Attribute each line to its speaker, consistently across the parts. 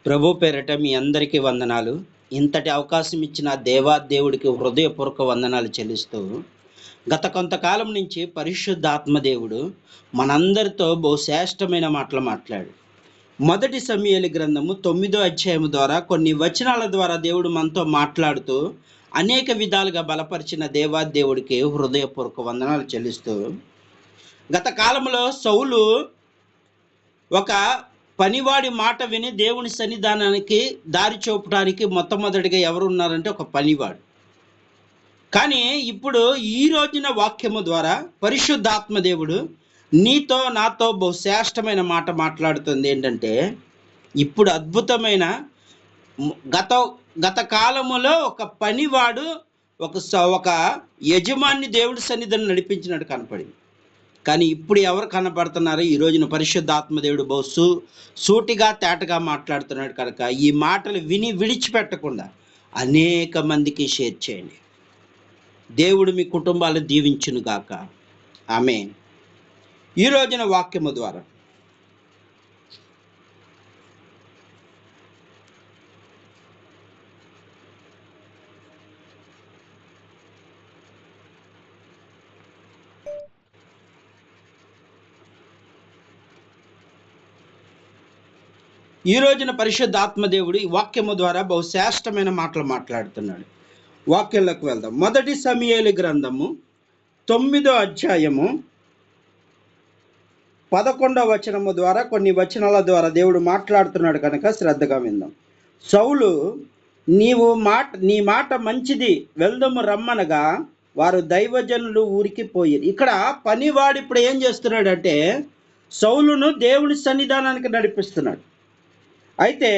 Speaker 1: ప్రభు పేరట మీ అందరికీ వందనాలు. ఇంతటి అవకాశం ఇచ్చిన దేవుడికి హృదయపూర్వక వందనాలు చెల్లిస్తూ, గత కొంతకాలం నుంచి పరిశుద్ధాత్మ దేవుడు మనందరితో బహుశ్రేష్టమైన మాటలు మాట్లాడు. మొదటి సమూయేలు గ్రంథము 9వ అధ్యాయము ద్వారా కొన్ని వచనాల ద్వారా దేవుడు మనతో మాట్లాడుతూ అనేక విధాలుగా బలపరిచిన దేవుడికి హృదయపూర్వక వందనాలు చెల్లిస్తూ, గత కాలంలో సౌలు ఒక పనివాడి మాట విని దేవుని సన్నిధానానికి దారి చూపడానికి మొట్టమొదటిగా ఎవరు ఉన్నారంటే ఒక పనివాడు. కానీ ఇప్పుడు ఈ రోజున వాక్యము ద్వారా పరిశుద్ధాత్మ దేవుడు నీతో నాతో బహుశ్రేష్టమైన మాట మాట్లాడుతుంది. ఏంటంటే ఇప్పుడు అద్భుతమైన గత గత కాలములో ఒక పనివాడు ఒక యజమాని దేవుడి సన్నిధిని నడిపించినట్టు కనపడింది. కానీ ఇప్పుడు ఎవరు కనపడుతున్నారు? ఈ రోజున పరిశుద్ధాత్మ దేవుడు సూటిగా తేటగా మాట్లాడుతున్నాడు కనుక ఈ మాటలు విని విడిచిపెట్టకుండా అనేక మందికి షేర్ చేయండి. దేవుడు మీ కుటుంబాలను దీవించును గాక. ఆమేన్. ఈ రోజున వాక్యము ద్వారా పరిశుద్ధాత్మ దేవుడు ఈ వాక్యము ద్వారా బహుశ్రేష్టమైన మాటలు మాట్లాడుతున్నాడు. వాక్యంలోకి వెళ్దాం. మొదటి సమూయేలు గ్రంథము 9వ అధ్యాయము 11వ వచనము ద్వారా కొన్ని వచనాల ద్వారా దేవుడు మాట్లాడుతున్నాడు కనుక శ్రద్ధగా విందాం. సౌలు నీ మాట మంచిది, వెళ్దాము రమ్మనగా వారు దైవజనులు ఊరికి పోయి. ఇక్కడ పనివాడు ఇప్పుడు ఏం చేస్తున్నాడంటే సౌలును దేవుని సన్నిధానానికి నడిపిస్తున్నాడు. అయితే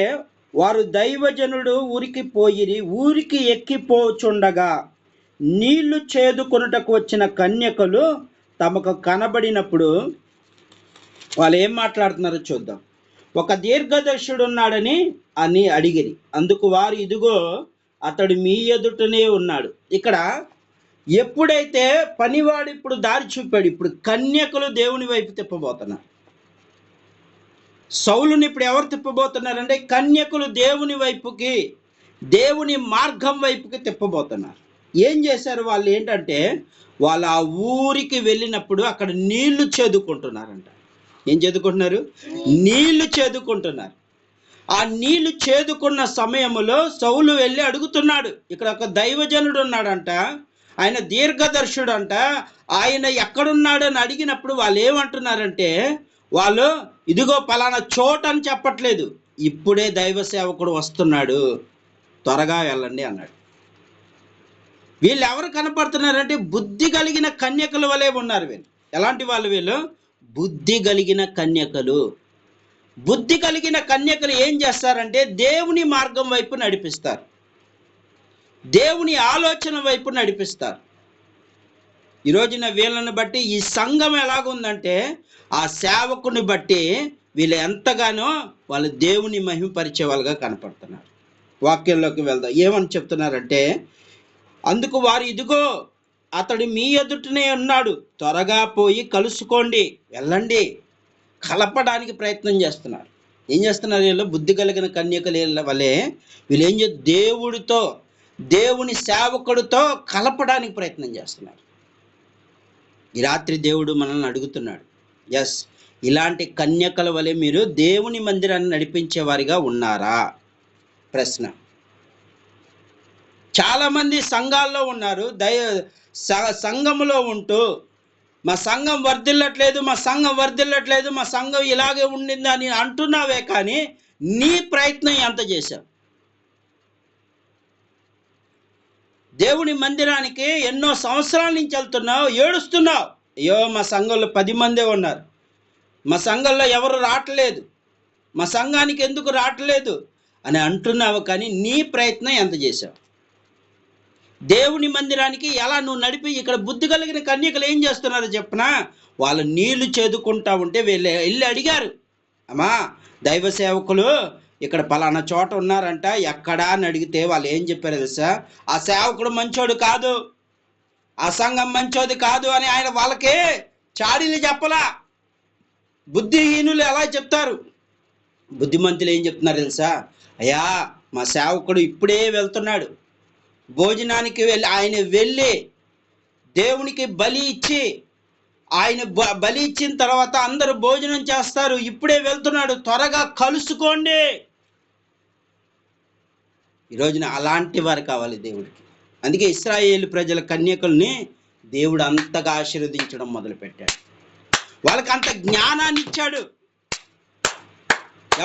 Speaker 1: వారు దైవజనుడు ఊరికి పోయిరి. ఊరికి ఎక్కిపోచుండగా నీళ్లు చేదుకొనుటకు వచ్చిన కన్యకలు తమకు కనబడినప్పుడు వాళ్ళు ఏం మాట్లాడుతున్నారో చూద్దాం. ఒక దీర్ఘదర్శుడు ఉన్నాడని అని అడిగిరి. అందుకు వారు, ఇదిగో అతడు మీ ఎదుటనే ఉన్నాడు. ఇక్కడ ఎప్పుడైతే పనివాడు ఇప్పుడు దారి చూపాడు, ఇప్పుడు కన్యకలు దేవుని వైపు తిప్పబోతున్నారు. సౌలుని ఇప్పుడు ఎవరు తిప్పబోతున్నారంటే కన్యకులు దేవుని వైపుకి, దేవుని మార్గం వైపుకి తిప్పబోతున్నారు. ఏం చేశారు వాళ్ళు? ఏంటంటే వాళ్ళు ఆ ఊరికి వెళ్ళినప్పుడు అక్కడ నీళ్లు చేదుకుంటున్నారంట. ఏం చేదుకుంటున్నారు? నీళ్లు చేదుకుంటున్నారు. ఆ నీళ్లు చేదుకున్న సమయంలో సౌలు వెళ్ళి అడుగుతున్నాడు. ఇక్కడ ఒక దైవజనుడు ఉన్నాడంట, ఆయన దీర్ఘదర్శుడు అంట. ఆయన ఎక్కడున్నాడని అడిగినప్పుడు వాళ్ళు ఏమంటున్నారంటే వాళ్ళు, ఇదిగో పలానా చోట అని చెప్పట్లేదు, ఇప్పుడే దైవ సేవకుడు వస్తున్నాడు, త్వరగా వెళ్ళండి అన్నాడు. వీళ్ళు ఎవరు కనపడుతున్నారంటే బుద్ధి కలిగిన కన్యకల వలె ఉన్నారు. వీళ్ళు ఎలాంటి వాళ్ళు? వీళ్ళు బుద్ధి కలిగిన కన్యకలు. బుద్ధి కలిగిన కన్యకలు ఏం చేస్తారంటే దేవుని మార్గం వైపు నడిపిస్తారు, దేవుని ఆలోచన వైపు నడిపిస్తారు. ఈ రోజున వీళ్ళని బట్టి ఈ సంఘం ఎలాగుందంటే ఆ సేవకుని బట్టి వీళ్ళు ఎంతగానో వాళ్ళు దేవుని మహిమపరిచే వాళ్ళుగా కనపడుతున్నారు. వాక్యంలోకి వెళ్దాం. ఏమని చెప్తున్నారంటే, అందుకు వారు, ఇదిగో అతడు మీ ఎదుటనే ఉన్నాడు, త్వరగా పోయి కలుసుకోండి, వెళ్ళండి. కలపడానికి ప్రయత్నం చేస్తున్నారు. ఏం చేస్తున్నారు వీళ్ళు? బుద్ధి కలిగిన కన్యకల వలె వీళ్ళు ఏం దేవుడితో, దేవుని సేవకుడితో కలపడానికి ప్రయత్నం చేస్తున్నారు. ఈ రాత్రి దేవుడు మనల్ని అడుగుతున్నాడు, ఎస్, ఇలాంటి కన్యకల వలె మీరు దేవుని మందిరాన్ని నడిపించే వారిగా ఉన్నారా? ప్రశ్న. చాలామంది సంఘాల్లో ఉన్నారు, సంఘములో ఉంటూ మా సంఘం వర్ధిల్లట్లేదు, మా సంఘం ఇలాగే ఉండింది అని అంటున్నావే, కానీ నీ ప్రయత్నం ఎంత చేశావు? దేవుని మందిరానికి ఎన్నో సంవత్సరాల నుంచి వెళ్తున్నావు, ఏడుస్తున్నావు, అయ్యో మా సంఘంలో 10 మందే ఉన్నారు, మా సంఘంలో ఎవరు రావట్లేదు, మా సంఘానికి ఎందుకు రావట్లేదు అని అంటున్నావు, కానీ నీ ప్రయత్నం ఎంత చేశావు? దేవుని మందిరానికి ఎలా నువ్వు నడిపి? ఇక్కడ బుద్ధి కలిగిన కన్యకలు ఏం చేస్తున్నారో చెప్పనా? వాళ్ళు నీళ్లు చేదుకుంటా ఉంటే వెళ్ళి అడిగారు, అమ్మా దైవ సేవకులు ఇక్కడ పలానా చోట ఉన్నారంట, ఎక్కడా అని అడిగితే వాళ్ళు ఏం చెప్పారు తెలుసా? ఆ సేవకుడు మంచోడు కాదు, ఆ సంఘం మంచోది కాదు అని ఆయన వాళ్ళకి చాడీలు చెప్పలా. బుద్ధిహీనులు ఎలా చెప్తారు? బుద్ధిమంతులు ఏం చెప్తున్నారు తెలుసా? అయ్యా, మా సేవకుడు ఇప్పుడే వెళ్తున్నాడు భోజనానికి, ఆయన వెళ్ళి దేవునికి బలి ఇచ్చి, ఆయన బలి ఇచ్చిన తర్వాత అందరూ భోజనం చేస్తారు, ఇప్పుడే వెళ్తున్నాడు, త్వరగా కలుసుకోండి. ఈ రోజున అలాంటి వారు కావాలి దేవుడికి. అందుకే ఇశ్రాయేలు ప్రజల కన్యకుల్ని దేవుడు అంతగా ఆశీర్వదించడం మొదలుపెట్టాడు. వాళ్ళకి అంత జ్ఞానాన్ని ఇచ్చాడు.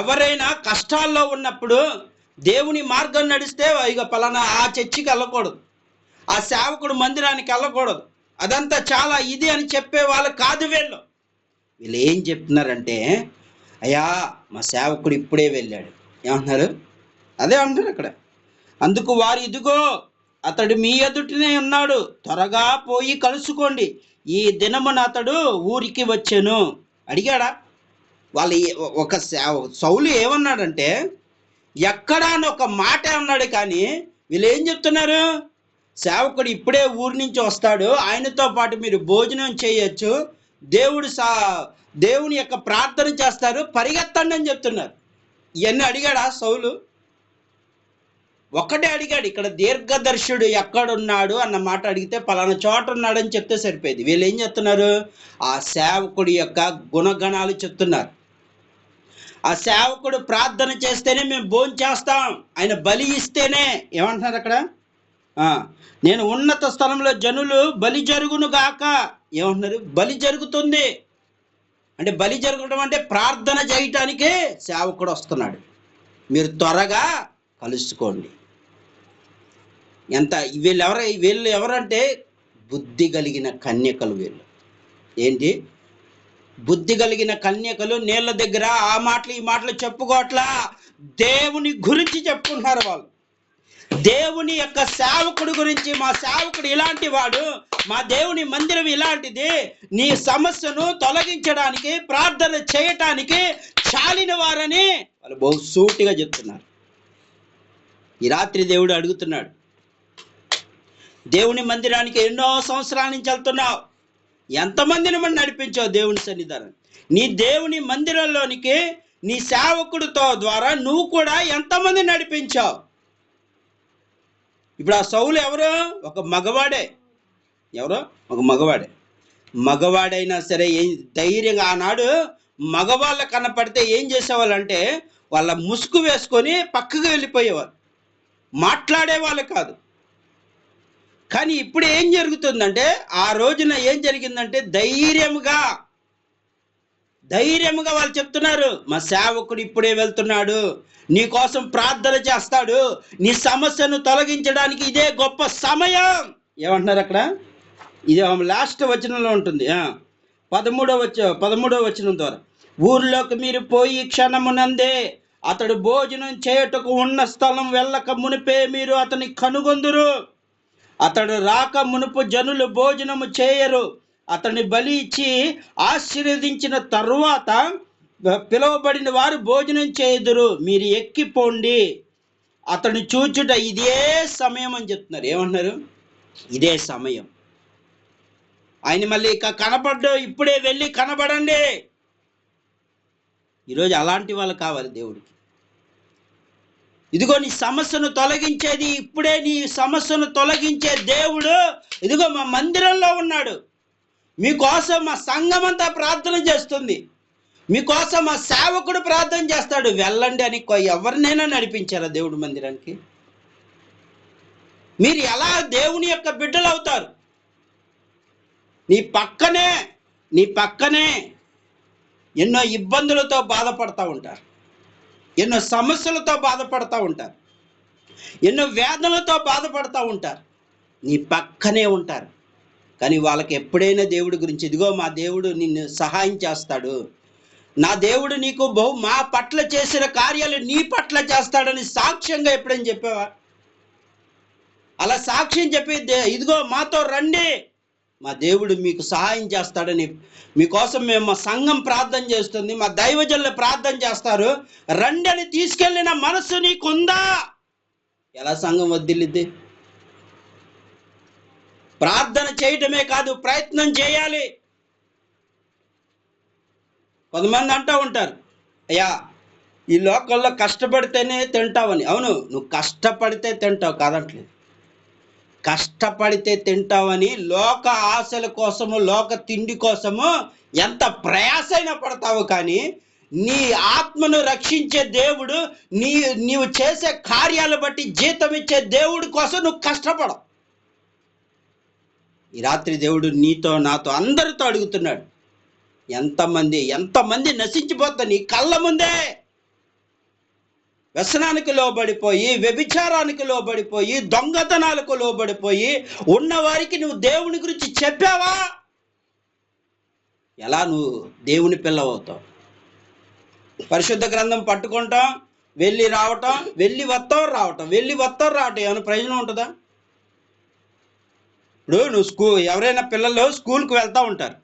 Speaker 1: ఎవరైనా కష్టాల్లో ఉన్నప్పుడు దేవుని మార్గం నడిస్తే, ఇక పలానా ఆ చర్చికి వెళ్ళకూడదు, ఆ సేవకుడు మందిరానికి వెళ్ళకూడదు, అదంతా చాలా ఇది అని చెప్పే వాళ్ళు కాదు వీళ్ళు. వీళ్ళు ఏం చెప్తున్నారంటే, అయ్యా మా సేవకుడు ఇప్పుడే వెళ్ళాడు. ఏమంటున్నారు? అదే అంటారు అక్కడ. అందుకు వారు, ఇదిగో అతడు మీ ఎదుటినే ఉన్నాడు, త్వరగా పోయి కలుసుకోండి, ఈ దినమున అతడు ఊరికి వచ్చెను. అడిగాడా? వాళ్ళు ఒక సౌలు ఏమన్నాడంటే, ఎక్కడా అని ఒక మాట అన్నాడు. కానీ వీళ్ళు ఏం చెప్తున్నారు? సేవకుడు ఇప్పుడే ఊరి నుంచి వస్తాడు, ఆయనతో పాటు మీరు భోజనం చేయొచ్చు, దేవుని యొక్క ప్రార్థన చేస్తారు, పరిగెత్తండి అని చెప్తున్నారు. ఇవన్నీ అడిగాడా సౌలు? ఒక్కటే అడిగాడు, ఇక్కడ దీర్ఘదర్శుడు ఎక్కడున్నాడు అన్న మాట అడిగితే పలానా చోట ఉన్నాడని చెప్తే సరిపోయింది. వీళ్ళు ఏం చెప్తున్నారు? ఆ సేవకుడి యొక్క గుణగణాలు చెప్తున్నారు. ఆ సేవకుడు ప్రార్థన చేస్తేనే మేము భోజనం చేస్తాం, ఆయన బలి ఇస్తేనే. ఏమంటున్నారు అక్కడ? నేను ఉన్నత స్థలంలో జనులు బలి జరుగును గాక. ఏమంటున్నారు? బలి జరుగుతుంది అంటే, బలి జరగడం అంటే ప్రార్థన చేయటానికే సేవకుడు వస్తున్నాడు, మీరు త్వరగా కలుసుకోండి. ఎంత వీళ్ళు ఎవరంటే బుద్ధి కలిగిన కన్యకలు. వీళ్ళు ఏంటి? బుద్ధి కలిగిన కన్యకలు. నీళ్ళ దగ్గర ఆ మాటలు ఈ మాటలు చెప్పుకోవట్లా, దేవుని గురించి చెప్పుకుంటున్నారు వాళ్ళు. దేవుని యొక్క సేవకుడు గురించి, మా సేవకుడు ఇలాంటి వాడు, మా దేవుని మందిరం ఇలాంటిది, నీ సమస్యను తొలగించడానికి ప్రార్థన చేయటానికి చాలిన వారని వాళ్ళు బహు సూటిగా చెప్తున్నారు. ఈ రాత్రి దేవుడు అడుగుతున్నాడు, దేవుని మందిరానికి ఎన్నో సంవత్సరాల నుంచి వెళ్తున్నావు, ఎంతమందిని మనం నడిపించావు దేవుని సన్నిధానం? నీ దేవుని మందిరంలోనికి నీ సేవకుడితో ద్వారా నువ్వు కూడా ఎంతమంది నడిపించావు? ఇప్పుడు ఆ సౌలు ఎవరు? ఒక మగవాడే. ఎవరో ఒక మగవాడే. మగవాడైనా సరే ధైర్యంగా, ఆనాడు మగవాళ్ళ కనపడితే ఏం చేసేవాళ్ళంటే వాళ్ళ ముసుగు వేసుకొని పక్కకు వెళ్ళిపోయేవారు, మాట్లాడేవాళ్ళు కాదు. కానీ ఇప్పుడు ఏం జరుగుతుందంటే, ఆ రోజున ఏం జరిగిందంటే ధైర్యంగా వాళ్ళు చెప్తున్నారు, మా సేవకుడు ఇప్పుడే వెళ్తున్నాడు, నీ కోసం ప్రార్థన చేస్తాడు, నీ సమస్యను తొలగించడానికి ఇదే గొప్ప సమయం. ఏమంటున్నారు అక్కడ? ఇది లాస్ట్ వచనంలో ఉంటుంది, 13వ వచనం ద్వారా. ఊర్లోకి మీరు పోయి క్షణమునందే అతడు భోజనం చేయుటకు ఉన్న స్థలం వెళ్ళక మునిపే మీరు అతని కనుగొందురు. అతడు రాక మునుపు జనులు భోజనము చేయరు. అతని బలి ఇచ్చి ఆశీర్వదించిన తరువాత పిలువబడిన వారు భోజనం చేయుదురు. మీరు ఎక్కిపోండి, అతను చూచుట ఇదే సమయం అని చెప్తున్నారు. ఏమంటున్నారు? ఇదే సమయం. ఆయన మళ్ళీ ఇక కనపడ్డు, ఇప్పుడే వెళ్ళి కనబడండి. ఈరోజు అలాంటి వాళ్ళు కావాలి దేవుడికి. ఇదిగో నీ సమస్యను తొలగించేది, ఇప్పుడే నీ సమస్యను తొలగించే దేవుడు ఇదిగో మా మందిరంలో ఉన్నాడు. మీకోసం మా సంఘం అంతా ప్రార్థన చేస్తుంది, మీకోసం మా సేవకుడు ప్రార్థన చేస్తాడు, వెళ్ళండి అని ఎవరినైనా నడిపించారా దేవుడి మందిరానికి? మీరు ఎలా దేవుని యొక్క బిడ్డలు అవుతారు? నీ పక్కనే ఎన్నో ఇబ్బందులతో బాధపడతా ఉంటారు, ఎన్నో సమస్యలతో బాధపడతా ఉంటారు, ఎన్నో వేదనలతో బాధపడతా ఉంటారు, నీ పక్కనే ఉంటారు. కానీ వాళ్ళకి ఎప్పుడైనా దేవుడి గురించి, ఇదిగో మా దేవుడు నిన్ను సహాయం చేస్తాడు, నా దేవుడు నీకు మా పట్ల చేసిన కార్యాలు నీ పట్ల చేస్తాడని సాక్ష్యంగా ఎప్పుడైనా చెప్పావా? అలా సాక్ష్యం చెప్పి, ఇదిగో మాతో రండి, మా దేవుడు మీకు సహాయం చేస్తాడని, మీకోసం మేము మా సంఘం ప్రార్థన చేస్తుంది, మా దైవజనులు ప్రార్థన చేస్తారు, రండి అని తీసుకెళ్ళిన మనసు నీకుందా? ఎలా సంఘం వదిలిద్ది? ప్రార్థన చేయటమే కాదు, ప్రయత్నం చేయాలి. కొంతమంది అంటూ ఉంటారు, అయ్యా ఈ లోకంలో కష్టపడితేనే తింటావని. అవును, నువ్వు కష్టపడితే తింటావు కాదంటలేదు. కష్టపడితే తింటావని లోక ఆశల కోసము, లోక తిండి కోసము ఎంత ప్రయాసైనా పడతావు, కానీ నీ ఆత్మను రక్షించే దేవుడు, నీవు చేసే కార్యాలు బట్టి జీతం ఇచ్చే దేవుడి కోసం నువ్వు కష్టపడవు. ఈ రాత్రి దేవుడు నీతో నాతో అందరితో అడుగుతున్నాడు, ఎంతమంది నశించిపోతా నీ కళ్ళ ముందే వ్యసనానికి లోబడిపోయి, వ్యభిచారానికి లోబడిపోయి, దొంగతనాలకు లోబడిపోయి ఉన్నవారికి నువ్వు దేవుని గురించి చెప్పావా? ఎలా నువ్వు దేవుని పిల్లవవుతావు? పరిశుద్ధ గ్రంథం పట్టుకుంటాం, వెళ్ళి వస్తాం ఏమైనా ప్రయోజనం ఉంటుందా? ఇప్పుడు నువ్వు ఎవరైనా పిల్లలు స్కూల్కి వెళ్తూ ఉంటారు,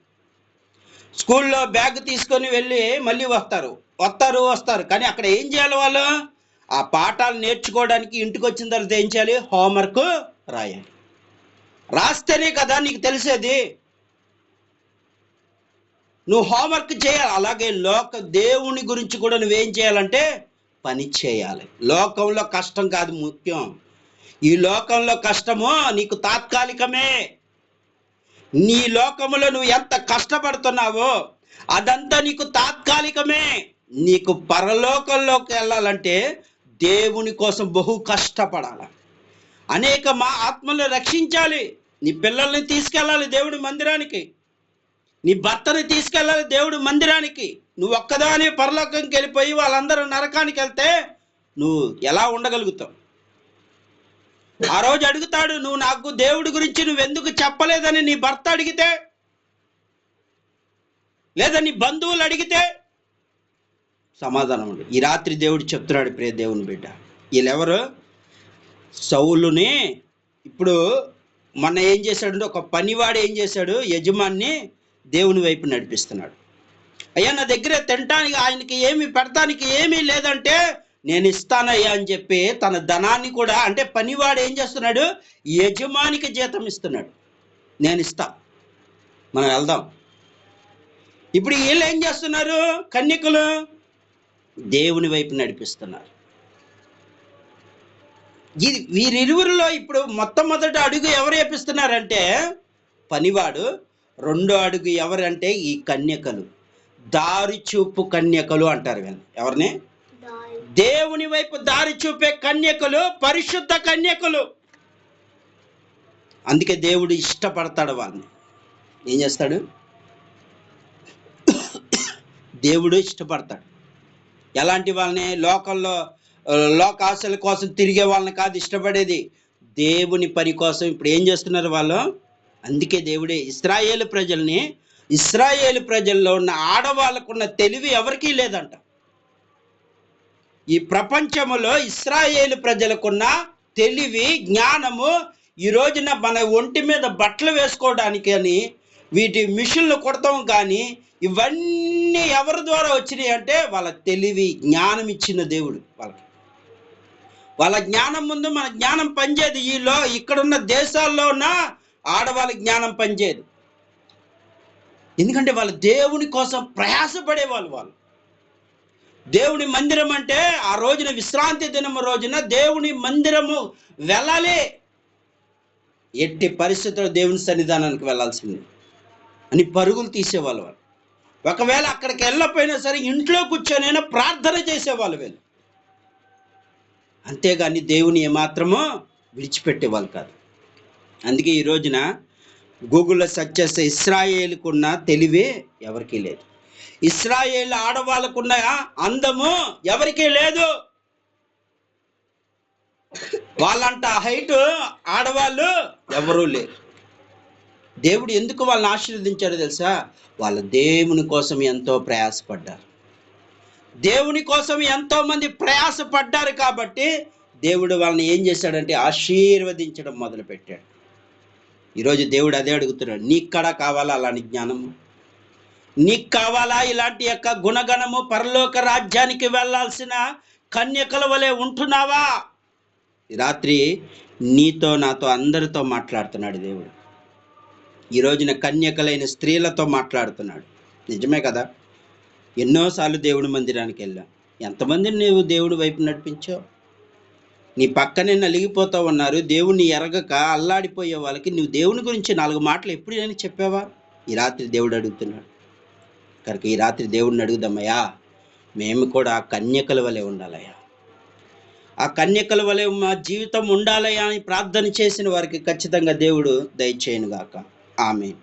Speaker 1: స్కూల్లో బ్యాగ్ తీసుకొని వెళ్ళి మళ్ళీ వస్తారు, కానీ అక్కడ ఏం చేయాలి? వాళ్ళు ఆ పాఠాలు నేర్చుకోవడానికి ఇంటికి వచ్చిన తర్వాత ఏం చేయాలి? హోంవర్క్ రాయాలి. రాస్తేనే కదా నీకు తెలిసేది. నువ్వు హోంవర్క్ చేయాలి. అలాగే దేవుని గురించి కూడా నువ్వేం చేయాలంటే పని చేయాలి. లోకంలో కష్టం కాదు ముఖ్యం. ఈ లోకంలో కష్టము నీకు తాత్కాలికమే. నీ లోకములో నువ్వు ఎంత కష్టపడుతున్నావో అదంతా నీకు తాత్కాలికమే. నీకు పరలోకంలోకి వెళ్ళాలంటే దేవుని కోసం బహు కష్టపడాలి. అనేక ఆత్మలను రక్షించాలి. నీ పిల్లల్ని తీసుకెళ్ళాలి దేవుడి మందిరానికి, నీ భర్తని తీసుకెళ్ళాలి దేవుడి మందిరానికి. నువ్వు ఒక్కదాని పరలోకంకి వెళ్ళిపోయి వాళ్ళందరూ నరకానికి వెళ్తే నువ్వు ఎలా ఉండగలుగుతావు? ఆ రోజు అడుగుతాడు, నువ్వు నాకు దేవుడి గురించి నువ్వెందుకు చెప్పలేదని నీ భర్త అడిగితే, లేదా నీ బంధువులు అడిగితే సమాధానం ఉండదు. ఈ రాత్రి దేవుడు చెప్తున్నాడు, ప్రియ దేవుని బిడ్డ, వీళ్ళెవరు? సౌలుని ఇప్పుడు మొన్న ఏం చేశాడంటే, ఒక పనివాడు ఏం చేశాడు? యజమాన్ని దేవుని వైపు నడిపిస్తున్నాడు. అయ్యా, నా దగ్గర తినటానికి ఆయనకి ఏమి పెడతానికి ఏమీ లేదంటే నేను ఇస్తానయ్యా అని చెప్పి తన ధనాన్ని కూడా, అంటే పనివాడు ఏం చేస్తున్నాడు? యజమానికి జీతం ఇస్తున్నాడు, నేను ఇస్తా, మనం వెళ్దాం. ఇప్పుడు వీళ్ళు ఏం చేస్తున్నారు? కన్యకులు దేవుని వైపు నడిపిస్తున్నారు. వీరిరువురిలో ఇప్పుడు మొట్టమొదటి అడుగు ఎవరు వేపిస్తున్నారంటే పనివాడు, రెండో అడుగు ఎవరంటే ఈ కన్యకలు, దారి చూపు కన్యకలు అంటారు వీళ్ళు. ఎవరిని? దేవుని వైపు దారి చూపే కన్యకలు, పరిశుద్ధ కన్యకలు. అందుకే దేవుడు ఇష్టపడతాడు వాళ్ళని. ఏం చేస్తాడు? దేవుడు ఇష్టపడతాడు. ఎలాంటి వాళ్ళని? లోకాశల కోసం తిరిగే వాళ్ళని కాదు ఇష్టపడేది, దేవుని పని కోసం. ఇప్పుడు ఏం చేస్తున్నారు వాళ్ళు? అందుకే దేవుడే ఇశ్రాయేలు ప్రజల్లో ఉన్న ఆడవాళ్ళకున్న తెలివి ఎవరికీ లేదంట. ఈ ప్రపంచంలో ఇశ్రాయేలు ప్రజలకున్న తెలివి, జ్ఞానము ఈ రోజున మన ఒంటి మీద బట్టలు వేసుకోవడానికి అని వీటి మిషన్లు కొడతాం, కానీ ఇవన్నీ ఎవరి ద్వారా వచ్చినాయి అంటే వాళ్ళ తెలివి, జ్ఞానం ఇచ్చిన దేవుడు వాళ్ళకి. వాళ్ళ జ్ఞానం ముందు మన జ్ఞానం పనిచేయదు. ఇక్కడున్న దేశాల్లో ఉన్న ఆడవాళ్ళ జ్ఞానం పనిచేయదు. ఎందుకంటే వాళ్ళు దేవుని కోసం ప్రయాసపడేవాళ్ళు. వాళ్ళు దేవుని మందిరం అంటే ఆ రోజున విశ్రాంతి దినము రోజున దేవుని మందిరము వెళ్ళాలి, ఎట్టి పరిస్థితుల్లో దేవుని సన్నిధానానికి వెళ్ళాల్సింది అని పరుగులు తీసేవాళ్ళు. వాళ్ళు ఒకవేళ అక్కడికి వెళ్ళకపోయినా సరే ఇంట్లో కూర్చొనైనా ప్రార్థన చేసేవాళ్ళు వీళ్ళు. అంతేగాని దేవుని ఏమాత్రమో విడిచిపెట్టేవాళ్ళు కాదు. అందుకే ఈ రోజున గూగుల్లో సెర్చ్ చేస్తే ఇశ్రాయేలుకున్న తెలివే ఎవరికీ లేదు. ఇశ్రాయేలు ఆడవాళ్ళకున్న అందము ఎవరికీ లేదు. వాళ్ళంట హైట్ ఆడవాళ్ళు ఎవరూ లేరు. దేవుడు ఎందుకు వాళ్ళని ఆశీర్వదించాడో తెలుసా? వాళ్ళ దేవుని కోసం ఎంతో ప్రయాసపడ్డారు. దేవుని కోసం ఎంతో మంది ప్రయాసపడ్డారు కాబట్టి దేవుడు వాళ్ళని ఏం చేశాడంటే ఆశీర్వదించడం మొదలుపెట్టాడు. ఈరోజు దేవుడు అదే అడుగుతున్నాడు, నీక్కడ కావాలా అలాంటి జ్ఞానము? నీకు కావాలా ఇలాంటి యొక్క గుణగణము? పరలోక రాజ్యానికి వెళ్ళాల్సిన కన్యకల వలె ఉంటున్నావా? ఈ రాత్రి నీతో నాతో అందరితో మాట్లాడుతున్నాడు దేవుడు. ఈ రోజున కన్యకలైన స్త్రీలతో మాట్లాడుతున్నాడు. నిజమే కదా? ఎన్నోసార్లు దేవుడి మందిరానికి వెళ్ళాం, ఎంతమందిని నీవు దేవుని వైపు నడిపించావు? నీ పక్కనే నలిగిపోతా ఉన్నారు, దేవుణ్ణి ఎరగక అల్లాడిపోయే వాళ్ళకి నువ్వు దేవుని గురించి 4 మాటలు ఎప్పుడైనా చెప్పావా? ఈ రాత్రి దేవుడు అడుగుతున్నాడు. కనుక ఈ రాత్రి దేవుడిని అడుగుదామయ్యా, మేము కూడా ఆ కన్యకల వలె ఉండాలయ్యా, ఆ కన్యకల వలె మా జీవితం ఉండాలయ్యా అని ప్రార్థన చేసిన వారికి ఖచ్చితంగా దేవుడు దయచేయను గాక. ఆమేన్.